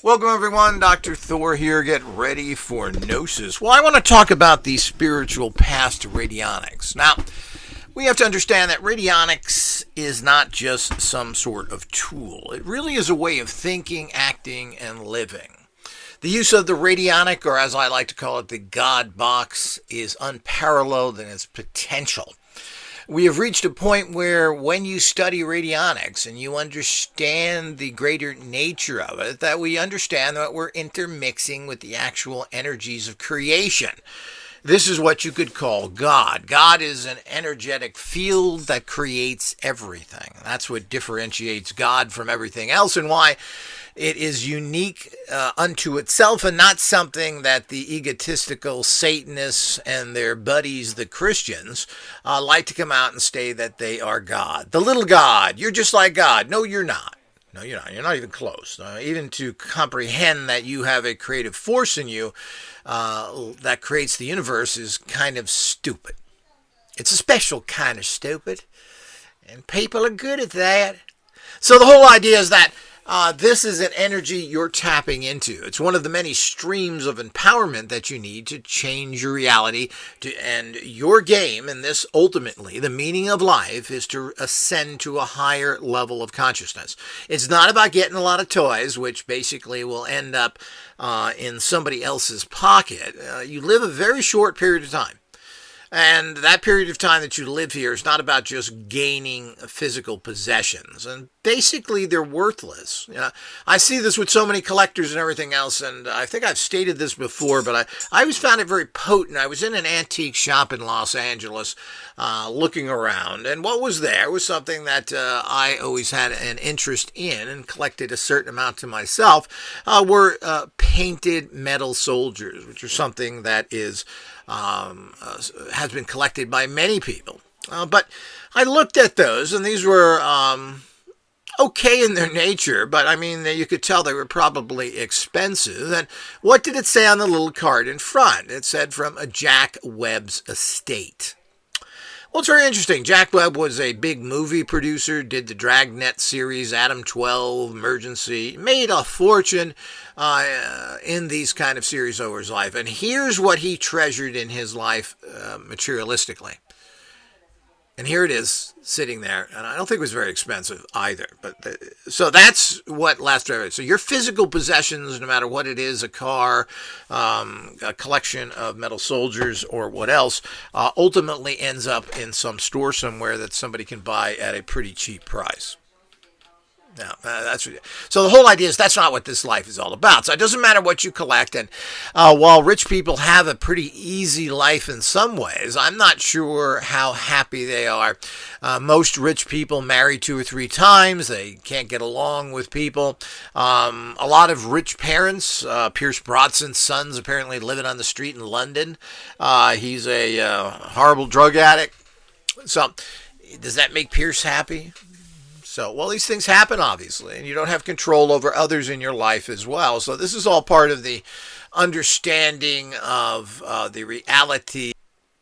Welcome everyone, Dr. Thor here. Get ready for Gnosis. Well, I want to talk about the spiritual path to Radionics. Now, we have to understand that Radionics is not just some sort of tool. It really is a way of thinking, acting, and living. The use of the Radionic, or as I like to call it, the God box, is unparalleled in its potential. We have reached a point where when you study radionics and you understand the greater nature of it, that we understand that we're intermixing with the actual energies of creation. This is what you could call God. God is an energetic field that creates everything. That's what differentiates God from everything else and why it is unique unto itself and not something that the egotistical Satanists and their buddies, the Christians, like to come out and say that they are God. The little God, you're just like God. No, you're not. No, you're not. You're not even close. Even to comprehend that you have a creative force in you that creates the universe is kind of stupid. It's a special kind of stupid, and people are good at that. So the whole idea is that this is an energy you're tapping into. It's one of the many streams of empowerment that you need to change your reality. And your game in this, ultimately, the meaning of life is to ascend to a higher level of consciousness. It's not about getting a lot of toys, which basically will end up in somebody else's pocket. You live a very short period of time. And that period of time that you live here is not about just gaining physical possessions. And basically, they're worthless. I see this with so many collectors and everything else, and I think I've stated this before, but I always found it very potent. I was in an antique shop in Los Angeles looking around, and what was there was something that I always had an interest in and collected a certain amount to myself, were painted metal soldiers, which are something that is has been collected by many people. But I looked at those, and these were okay in their nature, but I mean, you could tell they were probably expensive. And what did it say on the little card in front? It said from a Jack Webb's estate. Well, it's very interesting. Jack Webb was a big movie producer, did the Dragnet series, Adam 12, Emergency, made a fortune in these kind of series over his life. And here's what he treasured in his life materialistically. And here it is, sitting there. And I don't think it was very expensive either. So that's what last forever. So your physical possessions, no matter what it is, a car, a collection of metal soldiers, or what else, ultimately ends up in some store somewhere that somebody can buy at a pretty cheap price. Now, so the whole idea is that's not what this life is all about. So it doesn't matter what you collect. And while rich people have a pretty easy life in some ways, I'm not sure how happy they are. Most rich people marry 2 or 3 times. They can't get along with people. A lot of rich parents, Pierce Brosnan's son's apparently living on the street in London. He's a horrible drug addict. So does that make Pierce happy? So, well, these things happen, obviously, and you don't have control over others in your life as well. So this is all part of the understanding of the reality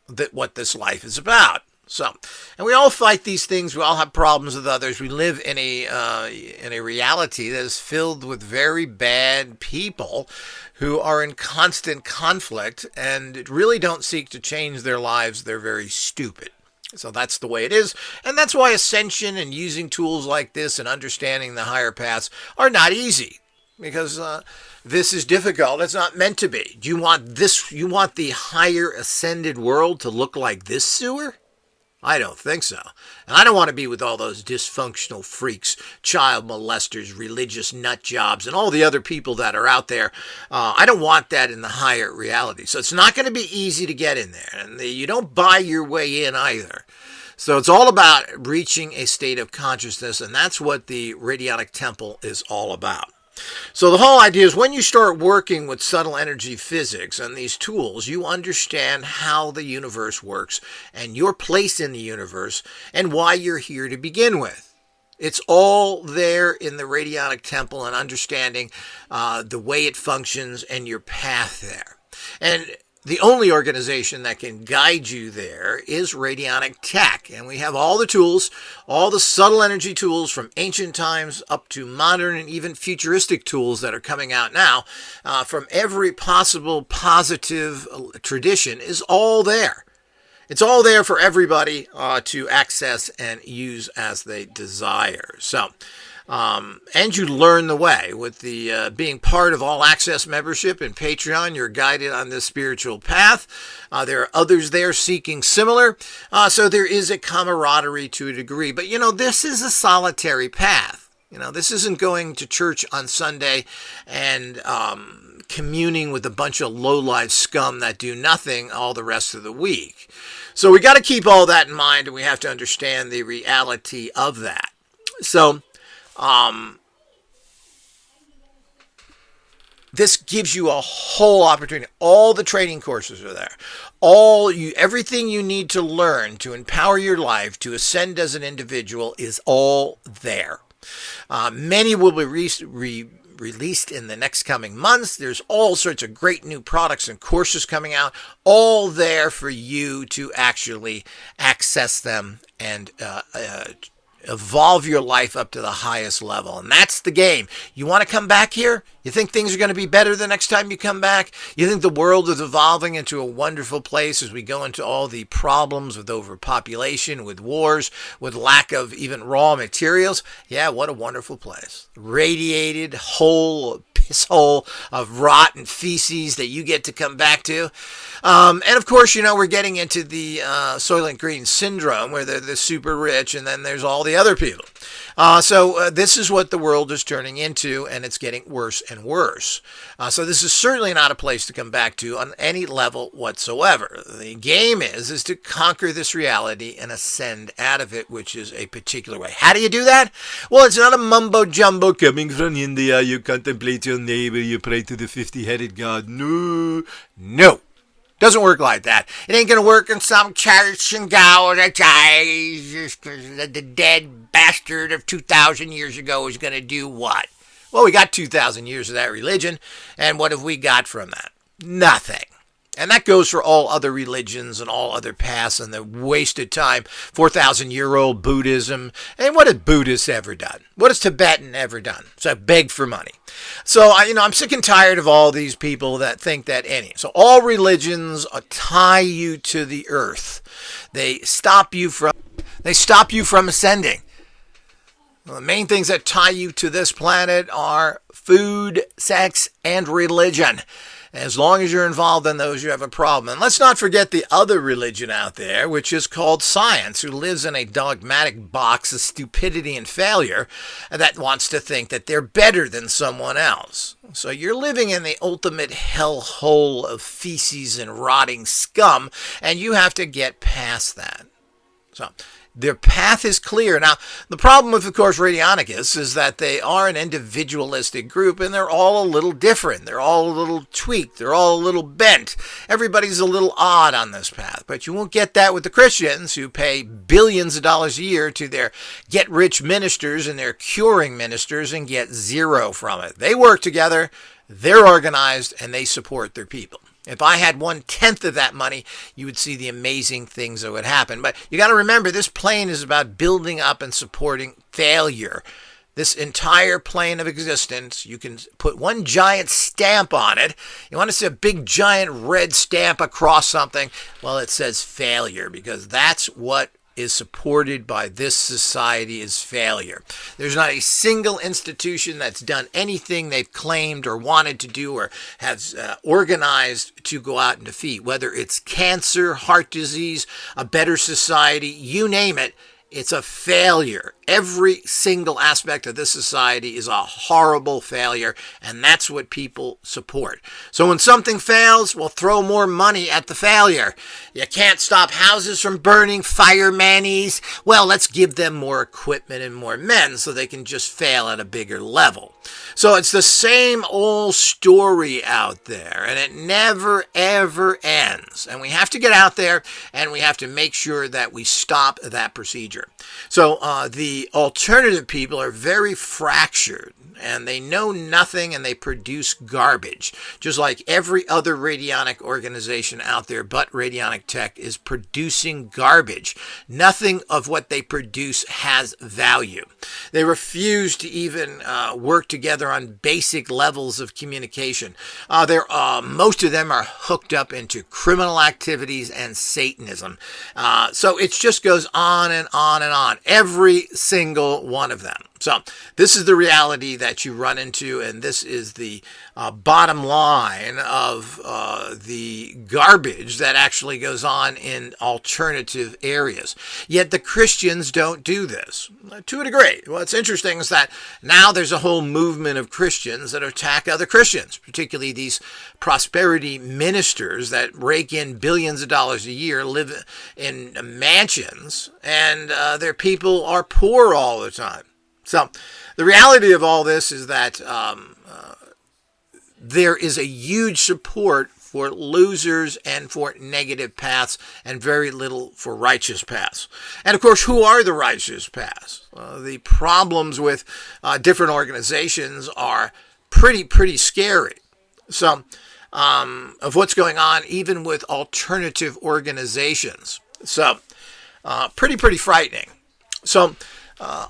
that what this life is about. So, and we all fight these things. We all have problems with others. We live in a reality that is filled with very bad people who are in constant conflict and really don't seek to change their lives. They're very stupid. So that's the way it is. And that's why Ascension and using tools like this and understanding the higher paths are not easy. Because this is difficult. It's not meant to be. Do you want this? You want the higher ascended world to look like this sewer? I don't think so. And I don't want to be with all those dysfunctional freaks, child molesters, religious nut jobs, and all the other people that are out there. I don't want that in the higher reality. So it's not going to be easy to get in there. And you don't buy your way in either. So it's all about reaching a state of consciousness, and that's what the Radionic Temple is all about. So the whole idea is when you start working with subtle energy physics and these tools, you understand how the universe works and your place in the universe and why you're here to begin with. It's all there in the Radionic Temple and understanding the way it functions and your path there. And the only organization that can guide you there is Radionic Tech. And we have all the tools, all the subtle energy tools from ancient times up to modern and even futuristic tools that are coming out now from every possible positive tradition is all there. It's all there for everybody to access and use as they desire. So, and you learn the way with the being part of All Access membership and Patreon. You're guided on this spiritual path. There are others there seeking similar. So there is a camaraderie to a degree. But, this is a solitary path. This isn't going to church on Sunday and communing with a bunch of low-life scum that do nothing all the rest of the week. So we got to keep all that in mind, and we have to understand the reality of that. So this gives you a whole opportunity. All the training courses are there. Everything you need to learn to empower your life, to ascend as an individual is all there. Many will be released in the next coming months. There's all sorts of great new products and courses coming out, all there for you to actually access them and evolve your life up to the highest level. And that's the game. You want to come back here? You think things are going to be better the next time you come back? You think the world is evolving into a wonderful place as we go into all the problems with overpopulation, with wars, with lack of even raw materials? Yeah, what a wonderful place. Radiated, whole, piss hole of rotten feces that you get to come back to. And of course, we're getting into the Soylent Green syndrome where they're the super rich and then there's all the other people. So this is what the world is turning into, and it's getting worse and worse. So this is certainly not a place to come back to on any level whatsoever. The game is to conquer this reality and ascend out of it, which is a particular way. How do you do that? Well, it's not a mumbo jumbo coming from India. You contemplate your neighbor. You pray to the 50-headed god. No. Doesn't work like that. It ain't going to work in some church and go, the dead bastard of 2,000 years ago is going to do what? Well, we got 2,000 years of that religion, and what have we got from that? Nothing. And that goes for all other religions and all other paths and the wasted time, 4,000-year-old Buddhism. And what has Buddhists ever done? What has Tibetan ever done? So beg for money. So, I'm sick and tired of all these people that think that So all religions tie you to the earth. They stop you from ascending. Well, the main things that tie you to this planet are food, sex, and religion. As long as you're involved in those, you have a problem. And let's not forget the other religion out there, which is called science, who lives in a dogmatic box of stupidity and failure that wants to think that they're better than someone else. So you're living in the ultimate hellhole of feces and rotting scum, and you have to get past that. So their path is clear. Now, the problem with, of course, Radionic is that they are an individualistic group, and they're all a little different. They're all a little tweaked. They're all a little bent. Everybody's a little odd on this path. But you won't get that with the Christians, who pay billions of dollars a year to their get-rich ministers and their curing ministers and get zero from it. They work together, they're organized, and they support their people. If I had 1/10 of that money, you would see the amazing things that would happen. But you got to remember, this plane is about building up and supporting failure. This entire plane of existence, you can put one giant stamp on it. You want to see a big giant red stamp across something? Well, it says failure, because that's what is supported by this society is failure. There's not a single institution that's done anything they've claimed or wanted to do or has organized to go out and defeat. Whether it's cancer, heart disease, a better society, you name it, it's a failure. Every single aspect of this society is a horrible failure, and that's what people support. So when something fails, we'll throw more money at the failure. You can't stop houses from burning, firemanis. Well, let's give them more equipment and more men so they can just fail at a bigger level. So it's the same old story out there, and it never, ever ends. And we have to get out there, and we have to make sure that we stop that procedure. here. So the alternative people are very fractured, and they know nothing, and they produce garbage, just like every other radionic organization out there. But Radionic Tech is producing garbage. Nothing of what they produce has value. They refuse to even work together on basic levels of communication. Most of them are hooked up into criminal activities and Satanism. So it just goes on and on and on. Every single one of them. So this is the reality that you run into, and this is the bottom line of the garbage that actually goes on in alternative areas. Yet the Christians don't do this to a degree. What's interesting is that now there's a whole movement of Christians that attack other Christians, particularly these prosperity ministers that rake in billions of dollars a year, live in mansions, and their people are poor all the time. So the reality of all this is that there is a huge support for losers and for negative paths, and very little for righteous paths. And of course, who are the righteous paths? The problems with different organizations are pretty scary. So of what's going on even with alternative organizations. So pretty frightening. So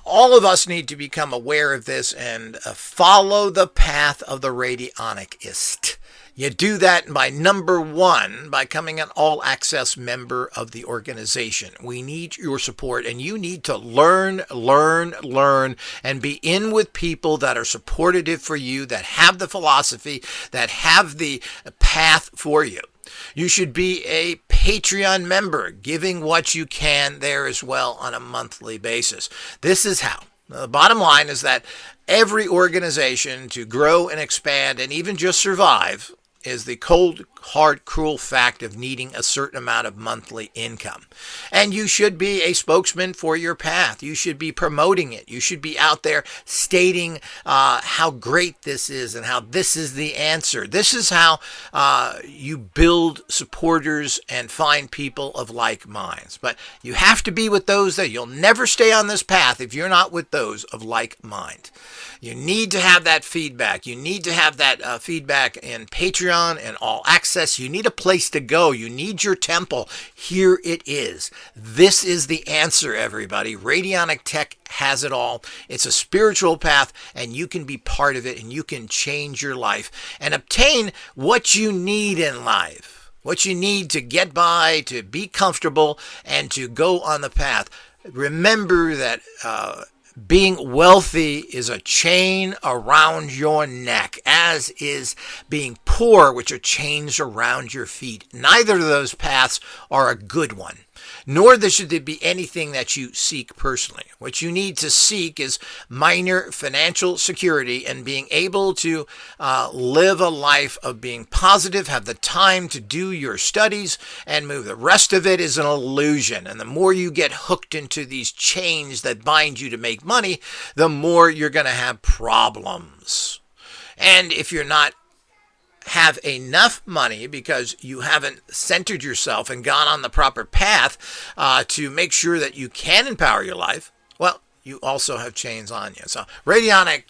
all of us need to become aware of this and follow the path of the radionicist. You do that by, number one, by becoming an all-access member of the organization. We need your support, and you need to learn, and be in with people that are supportive for you, that have the philosophy, that have the path for you. You should be a Patreon member, giving what you can there as well on a monthly basis. This is how. The bottom line is that every organization, to grow and expand and even just survive, is the cold, hard, cruel fact of needing a certain amount of monthly income. And you should be a spokesman for your path. You should be promoting it. You should be out there stating how great this is and how this is the answer. This is how you build supporters and find people of like minds. But you have to be with those that you'll never stay on this path if you're not with those of like mind. You need to have that feedback. You need to have that feedback in Patreon and All Access. You need a place to go. You need your temple. Here it is. This is the answer, everybody. Radionic Tech has it all. It's a spiritual path, and you can be part of it, and you can change your life and obtain what you need in life, what you need to get by, to be comfortable, and to go on the path. Remember that being wealthy is a chain around your neck, as is being poor, which are chains around your feet. Neither of those paths are a good one, nor should there be anything that you seek personally. What you need to seek is minor financial security and being able to live a life of being positive, have the time to do your studies, and move. The rest of it is an illusion. And the more you get hooked into these chains that bind you to make money, the more you're going to have problems. And if you're not have enough money because you haven't centered yourself and gone on the proper path to make sure that you can empower your life, well, you also have chains on you. So Radionic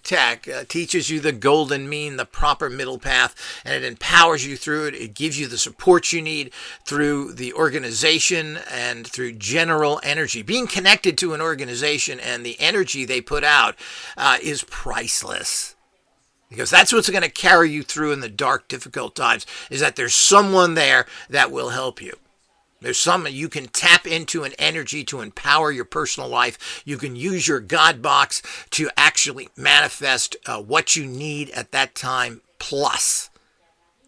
Tech teaches you the golden mean, the proper middle path, and it empowers you through it. It gives you the support you need through the organization and through general energy. Being connected to an organization and the energy they put out is priceless. Because that's what's going to carry you through in the dark, difficult times, is that there's someone there that will help you. There's someone you can tap into an energy to empower your personal life. You can use your God box to actually manifest what you need at that time plus.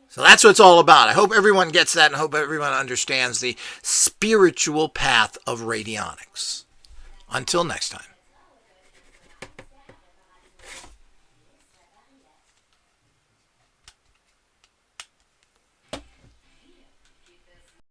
So that's what it's all about. I hope everyone gets that, and I hope everyone understands the spiritual path of radionics. Until next time.